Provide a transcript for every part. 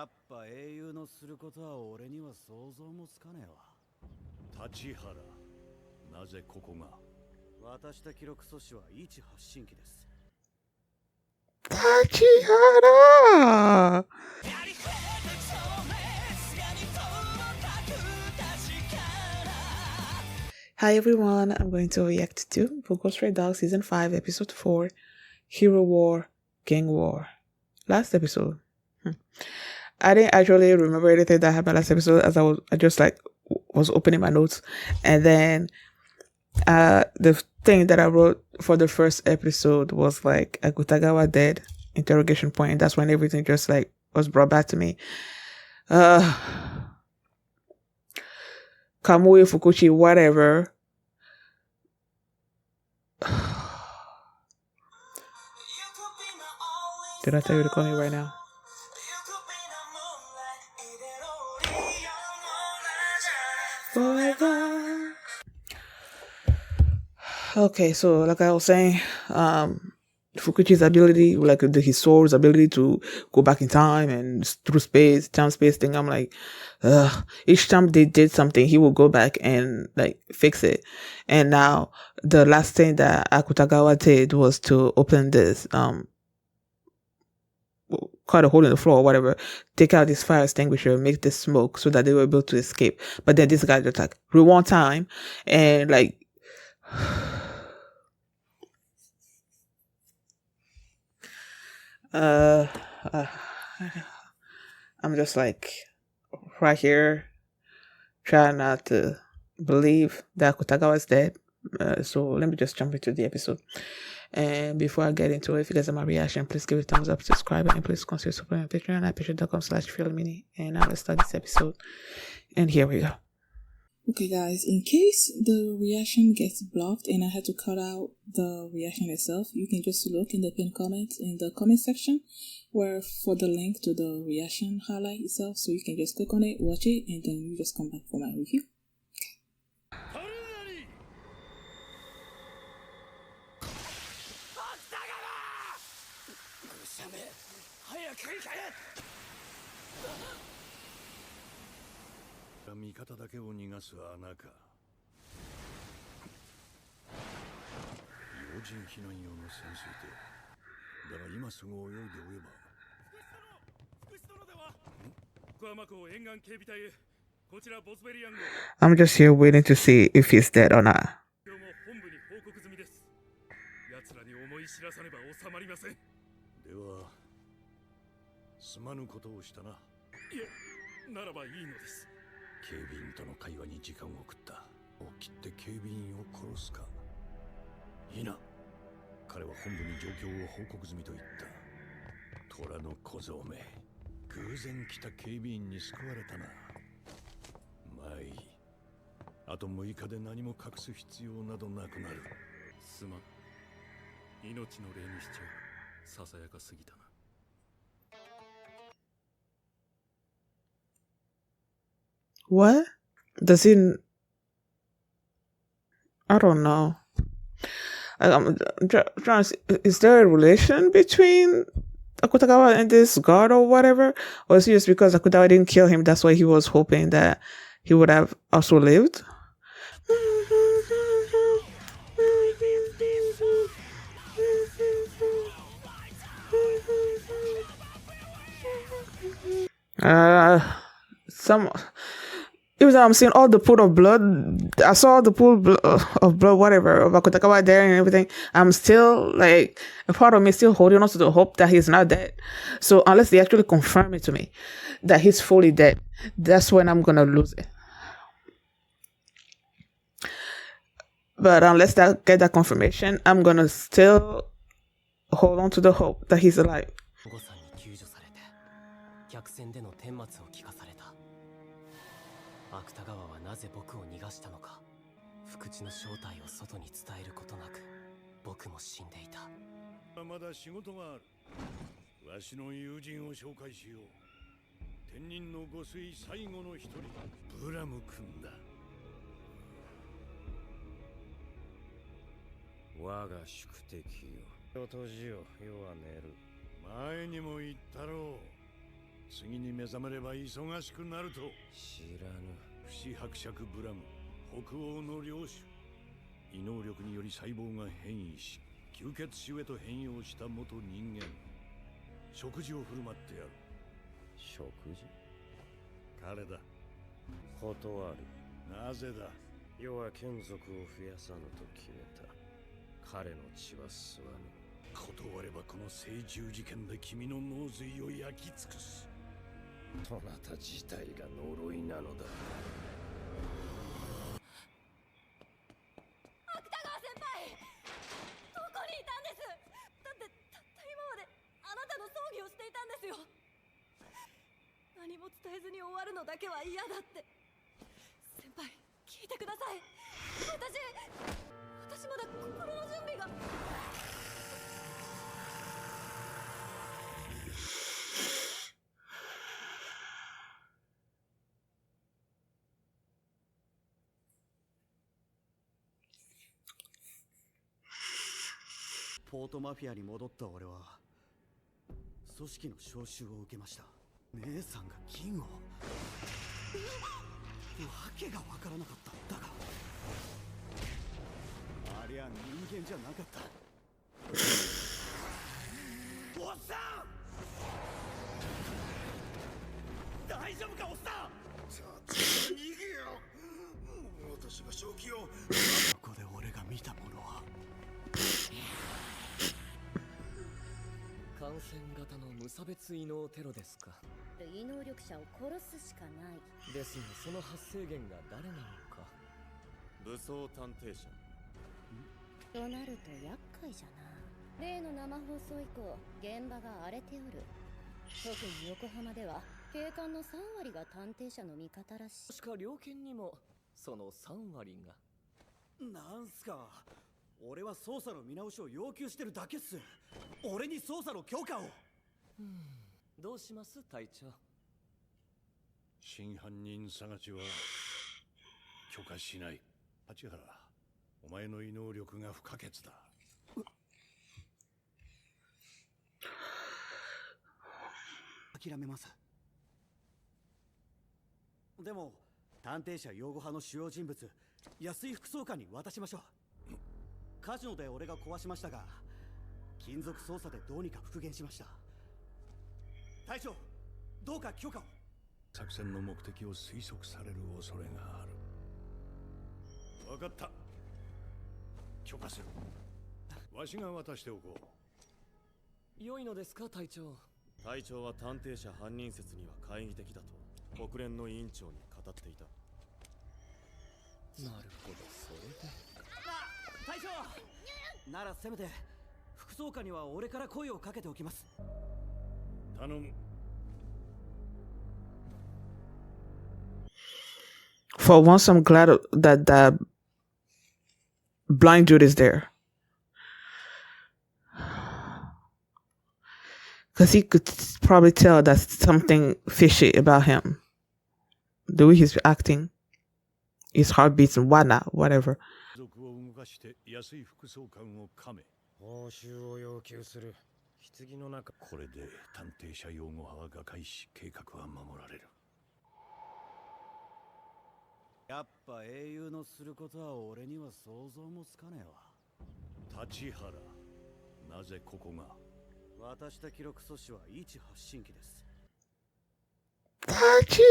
やっぱ英雄のすることは俺には想像もつかねえわ。立原、なぜここが？渡した記録阻止は一発信機です。立原。Hi everyone, I'm going to react to Bungo Stray Dog Season 5 Episode 4 Hero War, Gang War. Last episode. I didn't actually remember anything that happened last episode as I just was opening my notes, and then the thing that I wrote for the first episode was like Akutagawa dead interrogation point. That's when everything just was brought back to me. Kamui Fukuchi, whatever. Did I tell you to call me right now? Forever. Okay, so like I was saying, Fukuchi's ability, his soul's ability to go back in time and through space, time space thing, I'm like, each time they did something, he will go back and fix it. And now the last thing that Akutagawa did was to open this, cut a hole in the floor or whatever, take out this fire extinguisher, make this smoke so that they were able to escape. But then this guy just rewind time and I'm just right here trying not to believe that Kutagawa is dead. So let me just jump into the episode. And before I get into it, if you guys have my reaction, please give it a thumbs up, subscribe, and please consider supporting my Patreon at patreon.com/feelmini. And now let's start this episode. And here we go. Okay guys, in case the reaction gets blocked and I had to cut out the reaction itself, you can just look in the pinned comment in the comment section for the link to the reaction highlight itself, so you can just click on it, watch it, and then you just come back for my review. Okay. 味方だけを逃がす穴か。要人避難用の潜水艇。だが今すぐ泳いでおれば。I'm just here waiting to see if he's dead or not. では、すまぬことをしたな。いや、ならばいいのです。警備員との会話に時間を送った。起きて警備員を殺すか。いいな。彼は本部に状況を報告済みと言った。虎の小僧め。偶然来た警備員に救われたな。まあいい。あと6日で何も隠す必要などなくなる。すまん。命の礼にしちゃささやかすぎたな。What? Does he... I don't know. I'm trying to see, is there a relation between Akutagawa and this guard or whatever? Or is it just because Akutagawa didn't kill him, that's why he was hoping that he would have also lived? Even though I'm seeing all the pool of blood, I saw the pool of blood, whatever, of Akutagawa there and everything. I'm still a part of me still holding on to the hope that he's not dead. So unless they actually confirm it to me that he's fully dead, that's when I'm gonna lose it. But unless I get that confirmation, I'm gonna still hold on to the hope that he's alive. 次に目覚めれば忙しくなると。知らぬ。不死伯爵ブラム、北欧の領主。異能力により細胞が変異し、吸血種へと変容した元人間。食事を振る舞ってやる。食事？彼だ。断る。なぜだ。世は眷属を増やさぬと決めた。彼の血は吸わぬ。断ればこの聖獣事件で君の脳髄を焼き尽くす。そなた自体が呪いなのだ。芥川先輩、どこにいたんです？だってたった今まであなたの葬儀をしていたんですよ。何も伝えずに終わるのだけは嫌だって。先輩、聞いてください。私まだ心の準備が。ポートマフィアに戻った俺は組織の招集を受けました。姉さんが銀を。わけがわからなかった。だがありゃ人間じゃなかった。おっさん、大丈夫かおっさん。逃げよ。私が正気を。ここで俺が見たものは感染型の無差別異能テロですか。異能力者を殺すしかない。ですがその発生源が誰なのか。武装探偵者。となると厄介じゃな。例の生放送以降、現場が荒れておる。特に横浜では警官の3割が探偵者の味方らしい。しか猟犬にもその3割が。なんすか。俺は捜査の見直しを要求してるだけっす。俺に捜査の許可を。どうします隊長。真犯人探しは許可しない。立原、お前の異能力が不可欠だ。諦めます。でも探偵社擁護派の主要人物安井副総監に渡しましょう。カジノで俺が壊しましたが、金属操作でどうにか復元しました。隊長、どうか許可を。作戦の目的を推測される恐れがある。分かった。許可する。わしが渡しておこう。良いのですか隊長。隊長は探偵者犯人説には懐疑的だと国連の委員長に語っていた。なるほど、それで。隊長ならせめて副総監には俺から声をかけておきます。頼む。For once, I'm glad that the blind dude is there. Because he could probably tell that something fishy about him. The way he's acting, his heart beats and whatnot, whatever. 族を動かして安井副総監を噛め。報酬を要求する。棺の中。これで探偵者擁護派は瓦解し、計画は守られる。やっぱ英雄のすることは俺には想像もつかねえわ。立原、なぜここが。渡した記録阻止は一発信機です。立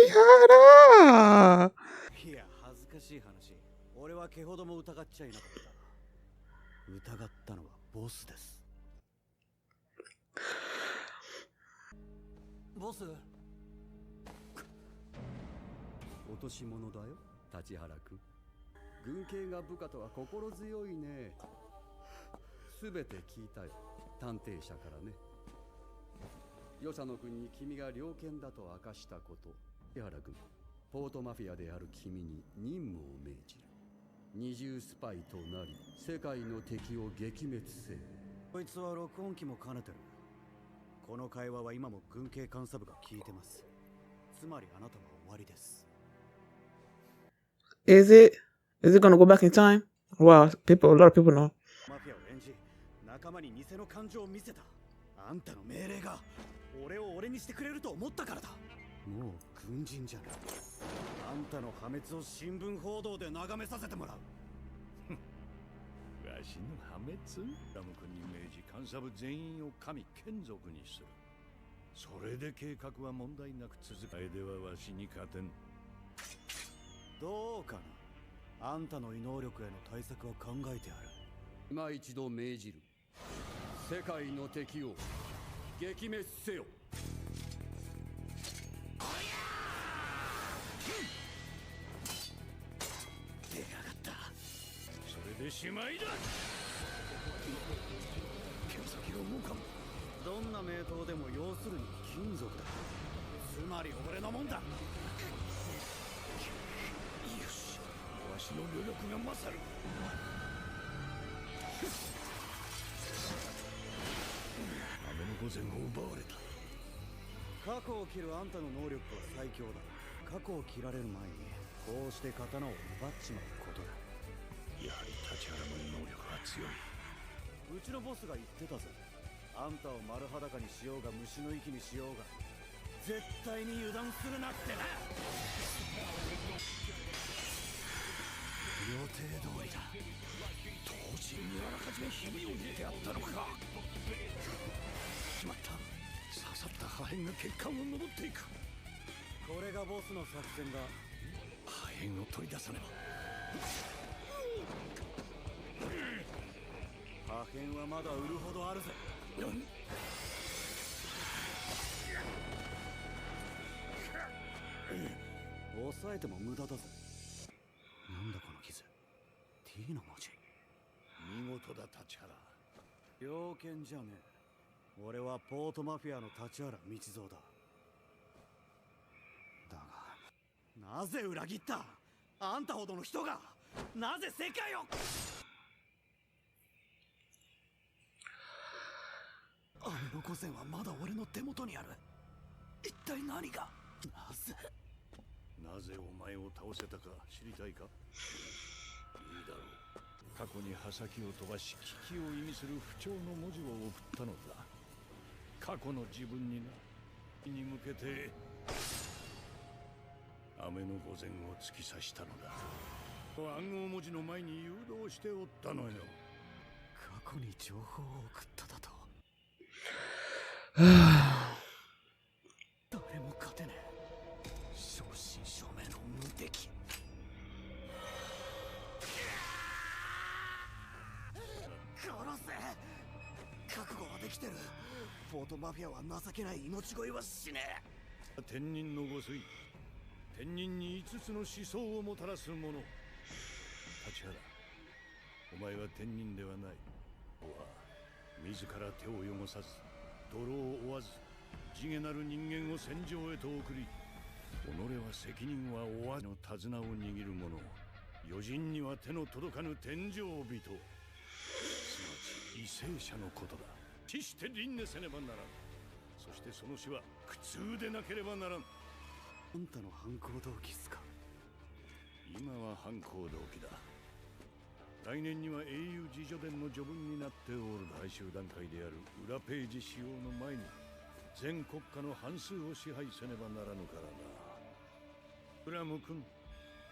原！いや、恥ずかしい話。俺は毛ほども疑っちゃいなかった。疑ったのはボスです。ボス、落とし物だよ、立原君。軍警が部下とは心強いね。すべて聞いたよ、探偵社からね。与謝野君に君が猟犬だと明かしたこと。立原君、ポートマフィアである君に任務を命じる。二重スパイとなり世界の敵を撃滅せ。こいつは録音機も兼ねてる。この会話は今も軍警監査部が聞いてます。つまりあなたは終わりです。Is it gonna go back in time? Well, a lot of people know. マフィアを演じ、仲間に偽の感情を見せた。あんたの命令が。俺を俺にしてくれると思ったからだ。もう軍人じゃない。あんたの破滅を新聞報道で眺めさせてもらう。わしの破滅？ラム君に命じ監査部全員を神眷属にする。それで計画は問題なく続く。あれではわしに勝てん。どうかな。あんたの異能力への対策は考えてある。今一度命じる。世界の敵を撃滅せよ。出やがった。それでしまいだ。剣先が動かん。どんな名刀でも要するに金属だ。つまり俺のもんだ。よし、わしの余力が勝る。雨の御前を奪われた。過去を切るあんたの能力は最強だ。過去を切られる前にこうして刀を奪っちまうことだ。やはり立原の能力は強い。うちのボスが言ってたぜ。あんたを丸裸にしようが虫の息にしようが絶対に油断するなってな。予定通りだ。当時にあらかじめひびを入れてあったのか。しまった。刺さった破片が血管を登っていく。これがボスの作戦だ。破片を取り出さねば。破片はまだ売るほどあるぜ。抑えても無駄だぜ。なんだこの傷。 T の文字。見事だ立原。猟犬じゃねえ。俺はポートマフィアの立原道蔵だ。だがなぜ裏切った。あんたほどの人がなぜ世界を。雨の御前はまだ俺の手元にある。一体何が。なぜお前を倒せたか知りたいか。いいだろう。過去に刃先を飛ばし危機を意味する不調の文字を送ったのだ。過去の自分にな。に向けて雨の御前を突き刺したのだ。暗号文字の前に誘導しておったのよ。過去に情報を送っただと。誰も勝てねえ。正真正銘の無敵。殺せ。覚悟はできてる。ポートマフィアは情けない命乞いはしねえ。天人の御推。天人に5つの思想をもたらす者。立原、お前は天人ではない。は自ら手を汚さず泥を負わず地毛なる人間を戦場へと送り、己は責任は負わずの手綱を握る者。余人には手の届かぬ天上人、すなわち為政者のことだ。死して輪廻せねばならん。そしてその死は苦痛でなければならん。あんたの犯行動機っすか。今は反抗動機だ。来年には英雄自叙伝の序文になっておる。最終段階である裏ページ使用の前に全国家の半数を支配せねばならぬからな。ブラム君、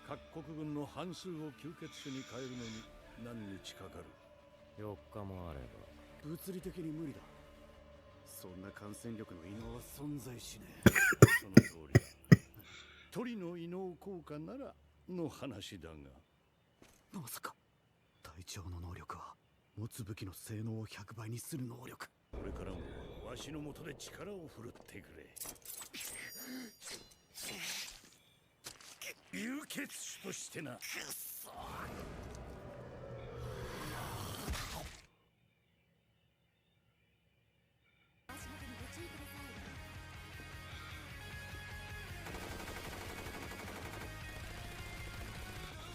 各国軍の半数を吸血種に変えるのに何日かかる。4日もあれば。物理的に無理だ。そんな感染力の異能は存在しねその通りだ。鳥の異能効果ならの話だが。まさか隊長の能力は持つ武器の性能を100倍にする能力。これからもわしのもとで力を振るってくれ。流血種としてな。くっそ。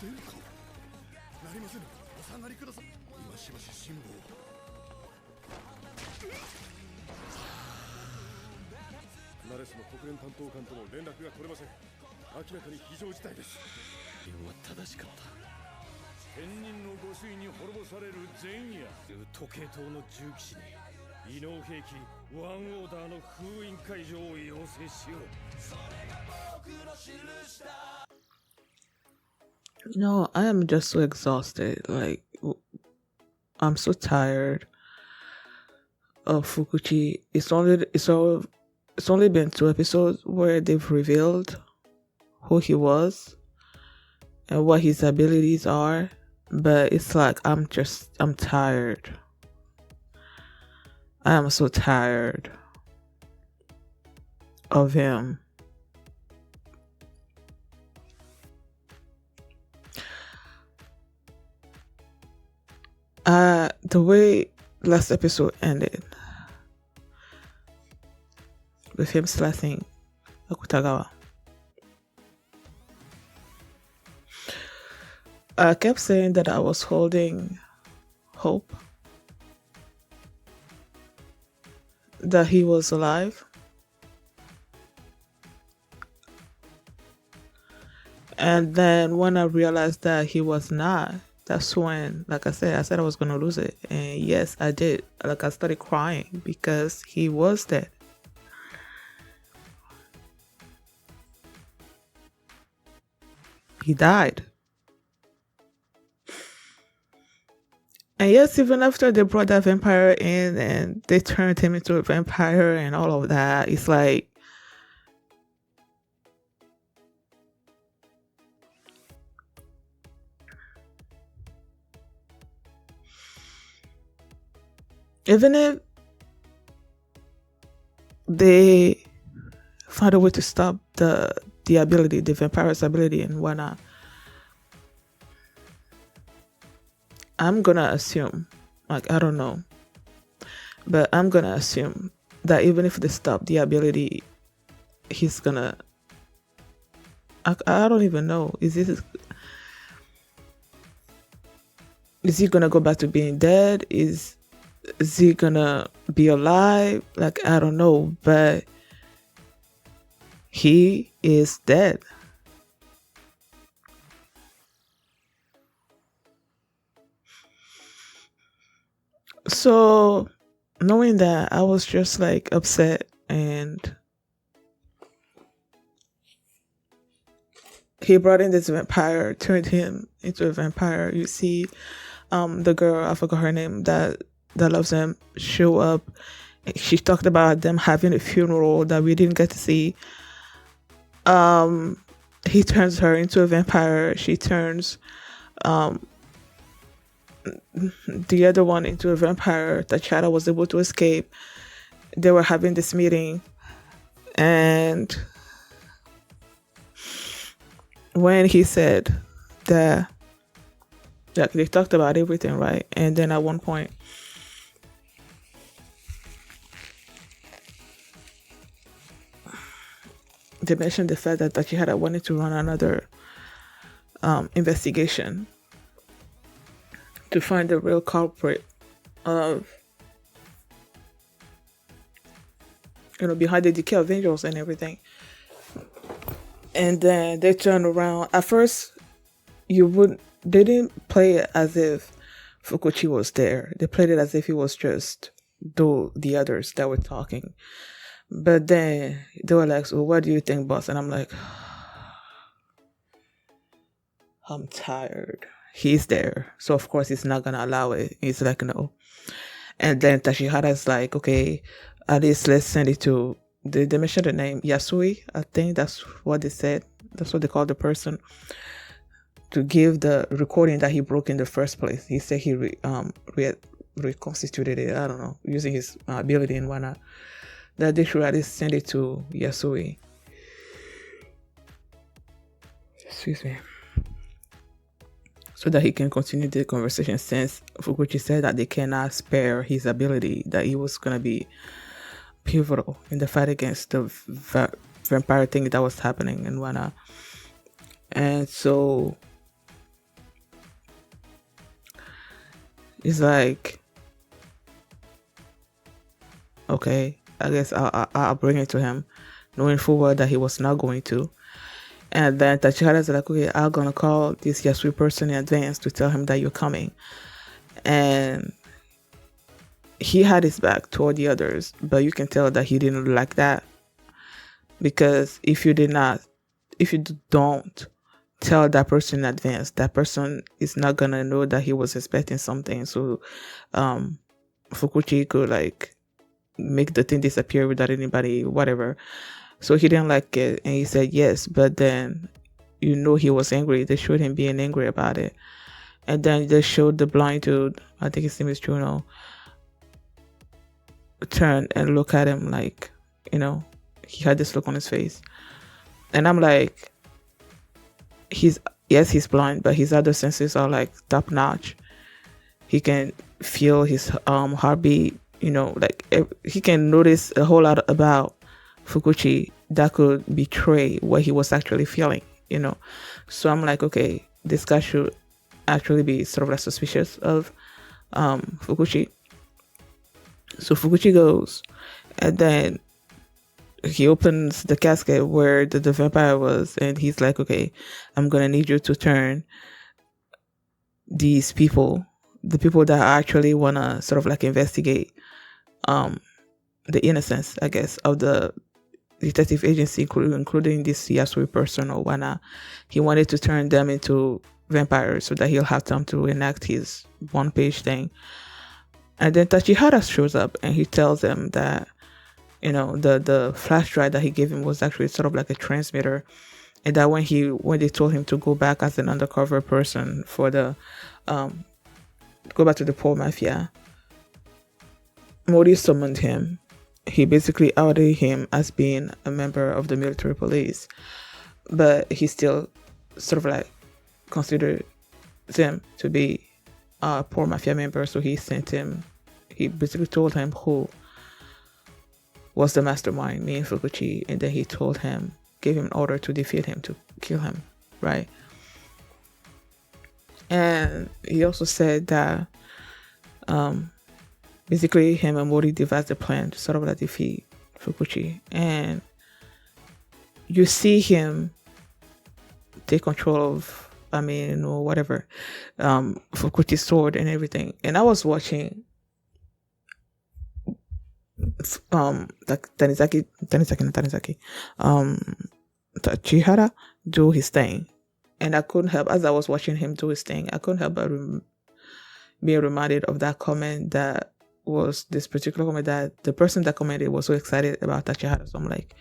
殿下、なりませぬ。お下がりください。今しばし辛抱。ナレスの国連担当官との連絡が取れません。明らかに非常事態です。自分は正しかった。天人の御推に滅ぼされる前夜、時計塔の重騎士に異能兵器ワンオーダーの封印解除を要請しよう。 I am just so exhausted. Like, I'm so tired of Fukuchi. It's only been 2 episodes where they've revealed who he was and what his abilities are, but it's like I'm tired. I am so tired of him. The way last episode ended with him slicing Akutagawa, I kept saying that I was holding hope that he was alive, and then when I realized that he was not, that's when, like I said I was gonna lose it. And yes, I did. Like, I started crying because he was dead. He died. And yes, even after they brought that vampire in and they turned him into a vampire and all of that, it's like, even if they find a way to stop the ability, the vampire's ability and whatnot, I'm gonna assume, like, I don't know, but I'm gonna assume that even if they stop the ability, he's gonna, I don't even know, is he gonna go back to being dead? Is he gonna be alive? Like, I don't know, but he is dead. So knowing that, I was just like upset, and he brought in this vampire, turned him into a vampire. You see the girl, I forgot her name, that loves him, show up. She talked about them having a funeral that we didn't get to see. He turns her into a vampire. She turns the other one into a vampire. Tachara was able to escape. They were having this meeting, and when he said that, like, they talked about everything, right? And then at one point, they mentioned the fact that Tachihara wanted to run another investigation to find the real culprit of, behind the decay of angels and everything. And then they turned around. At first, they didn't play it as if Fukuchi was there. They played it as if it was just the others that were talking. But then they were like, so what do you think, boss? And I'm like, I'm tired. He's there. So of course he's not gonna allow it. He's like, no. And then Tashihara's like, okay, at least let's send it to, they mentioned the name, Yasui. I think that's what they said. That's what they called the person, to give the recording that he broke in the first place. He said he reconstituted it, I don't know, using his ability and whatnot. That they should at least send it to Yasui. Excuse me. So that he can continue the conversation, since Fukuchi said that they cannot spare his ability, that he was going to be pivotal in the fight against the vampire thing that was happening and whatnot. And so it's like, okay, I guess I'll bring it to him, knowing full well that he was not going to. And then Tachihara's like, okay, I'm gonna call this Yasui person in advance to tell him that you're coming. And he had his back toward the others, but you can tell that he didn't like that, because if you don't tell that person in advance, that person is not gonna know that he was expecting something. So um Fukuchi could like make the thing disappear without anybody, whatever. So he didn't like it, and he said yes, but then he was angry. They showed him being angry about it, and then they showed the blind dude, I think his name is Juno, turn and look at him like, he had this look on his face, and I'm like, he's blind, but his other senses are like top notch. He can feel his heartbeat, like he can notice a whole lot about Fukuchi that could betray what he was actually feeling. So I'm like, okay, this guy should actually be sort of like suspicious of Fukuchi. So Fukuchi goes, and then he opens the casket where the vampire was, and he's like, okay, I'm gonna need you to turn these people, the people that actually wanna sort of like investigate the innocence, I guess, of the detective agency, including this Yasui person or whatnot. He wanted to turn them into vampires so that he'll have time to enact his one-page thing. And then Tachihara shows up and he tells them that, the flash drive that he gave him was actually sort of like a transmitter, and that when they told him to go back as an undercover person for the go back to the poor mafia, Mori summoned him. He basically outed him as being a member of the military police, but he still sort of like considered him to be a poor mafia member. So he basically told him who was the mastermind, me and Fukuchi, and then he gave him an order to defeat him, to kill him, right? And he also said that basically him and Mori devised a plan to sort of like defeat Fukuchi. And you see him take control of, whatever, Fukuchi's sword and everything. And I was watching Tachihara do his thing. And I couldn't help, as I was watching him do his thing, I couldn't help but being reminded of that comment, that was this particular comment that the person that commented was so excited about Tachihara. So I'm like,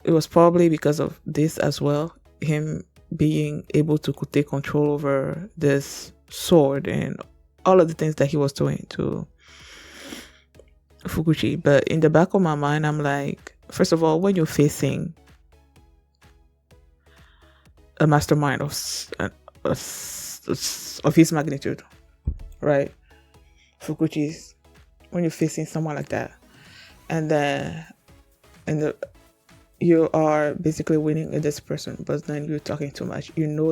it was probably because of this as well, him being able to take control over this sword and all of the things that he was doing to Fukuchi. But in the back of my mind, I'm like, first of all, when you're facing a mastermind of his magnitude, right? Fukuchi's, when you're facing someone like that, and then you are basically winning with this person, but then you're talking too much,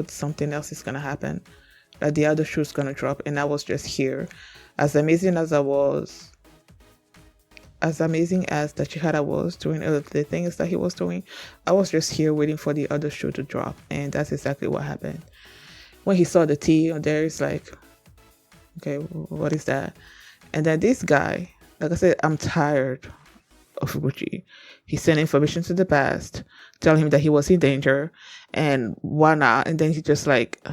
something else is gonna happen, that the other shoe's gonna drop. And I was just here, as amazing as Tachihara was doing all of the things that he was doing, I was just here waiting for the other shoe to drop. And that's exactly what happened. When he saw the T on there, it's like, okay, what is that? And then this guy, like I said, I'm tired of Fukuchi. He sent information to the past, telling him that he was in danger and whatnot. And then he just like,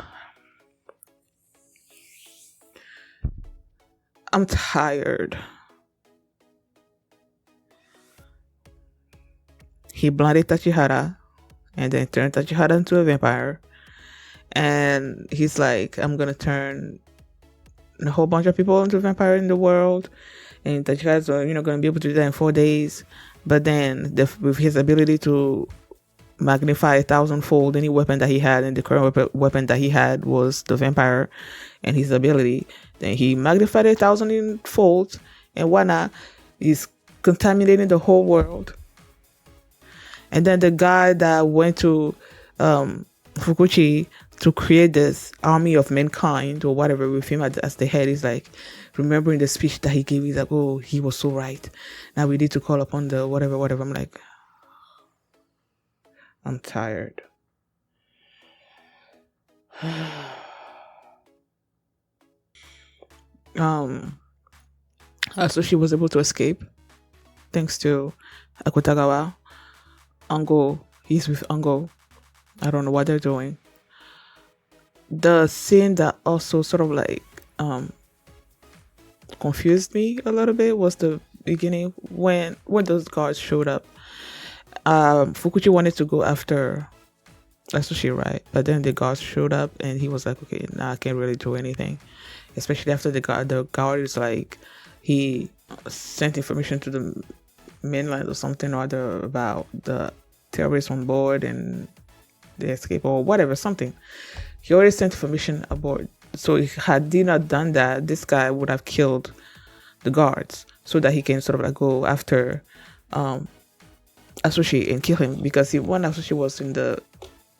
I'm tired. He blinded Tachihara and then turned Tachihara into a vampire. And he's like, I'm gonna turn a whole bunch of people into vampire in the world. And Tachihara's gonna be able to do that in 4 days. But then with his ability to magnify 1,000-fold any weapon that he had, and the current weapon that he had was the vampire and his ability, then he magnified it 1,000-fold and whatnot. He's contaminating the whole world. And then the guy that went to Fukuchi to create this army of mankind or whatever with him as the head, is like remembering the speech that he gave. He's like, oh, he was so right. Now we need to call upon the whatever. I'm like, I'm tired. So she was able to escape thanks to Akutagawa. Ungo, he's with Ungo. I don't know what they're doing. The scene that also sort of like confused me a little bit was the beginning when those guards showed up. Fukuchi wanted to go after Asushi, right? But then the guards showed up and he was like, okay, nah, I can't really do anything. Especially after the guard is like, he sent information to the mainland or something or other about the terrorists on board and the escape or whatever, something. He already sent information aboard. So had he not done that, this guy would have killed the guards so that he can sort of like go after Asushi and kill him, because when Asushi was in the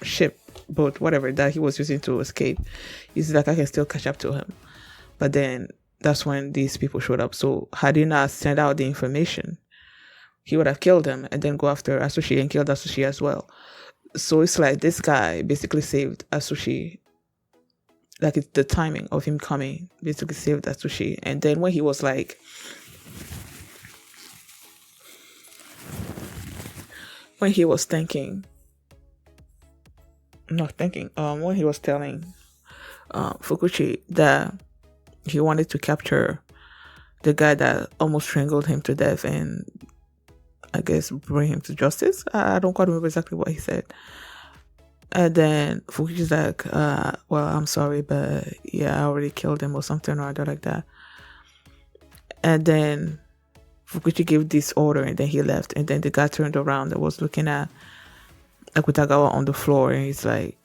ship, boat, whatever, that he was using to escape, he's like, I can still catch up to him. But then that's when these people showed up. So had he not sent out the information, he would have killed him and then go after Asushi and killed Asushi as well. So it's like this guy basically saved Asushi. Like, it's the timing of him coming basically saved Asushi. And then when he was like, when he was telling Fukuchi that he wanted to capture the guy that almost strangled him to death and I guess bring him to justice. I don't quite remember exactly what he said. And then Fukuchi's like, well, I'm sorry, but yeah, I already killed him or something or other like that. And then Fukuchi gave this order and then he left. And then the guy turned around and was looking at Akutagawa on the floor and he's like,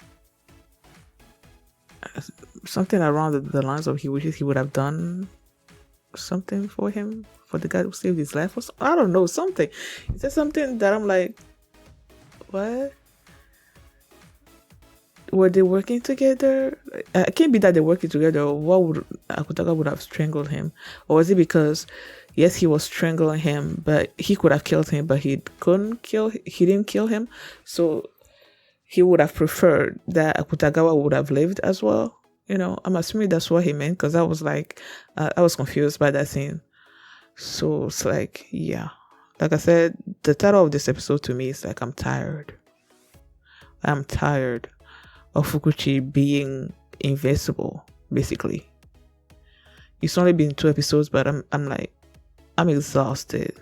something around the lines of he wishes he would have done something for him, for the guy who saved his life or something. I don't know, something. He said something that I'm like, what? Were they working together? It can't be that they're working together. What would Akutagawa would have strangled him? Or was it because, yes, he was strangling him, but he could have killed him, but he didn't kill him. So he would have preferred that Akutagawa would have lived as well. You know, I'm assuming that's what he meant, because I was like, I was confused by that scene. So it's like, yeah. Like I said, the title of this episode to me is like, I'm tired. I'm tired of Fukuchi being invincible, basically. It's only been 2 episodes, but I'm like, I'm exhausted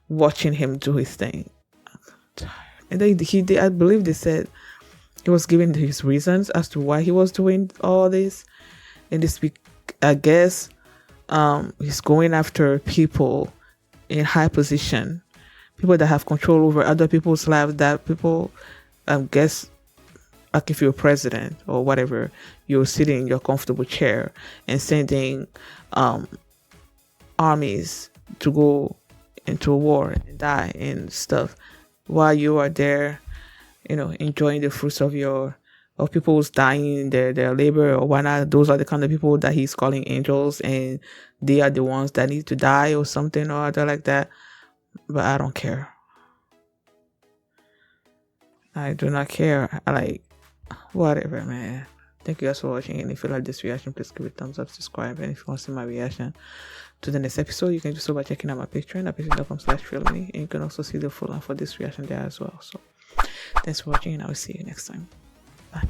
watching him do his thing. I'm tired. And then I believe they said he was giving his reasons as to why he was doing all this. And this week, I guess, he's going after people in high position, people that have control over other people's lives, that people, I guess, like if you're president or whatever, you're sitting in your comfortable chair and sending armies to go into a war and die and stuff while you are there, you know, enjoying the fruits of people's dying, their labor or whatnot. Those are the kind of people that he's calling angels, and they are the ones that need to die or something or other like that. But I don't care. I do not care. Whatever, man. Thank you guys for watching, and if you like this reaction, please give it a thumbs up, subscribe, and if you want to see my reaction to the next episode, you can do so by checking out my Patreon at patreon.com/realme, and you can also see the full line for this reaction there as well. So thanks for watching, and I will see you next time. Bye.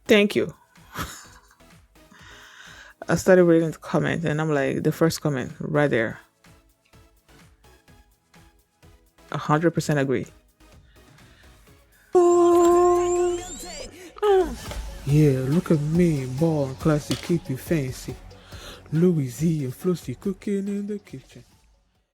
Thank you. I started reading the comment and I'm like, the first comment right there, 100% agree. Yeah, look at me, ball and classy, keep you fancy. Louis Z and Flossy cooking in the kitchen.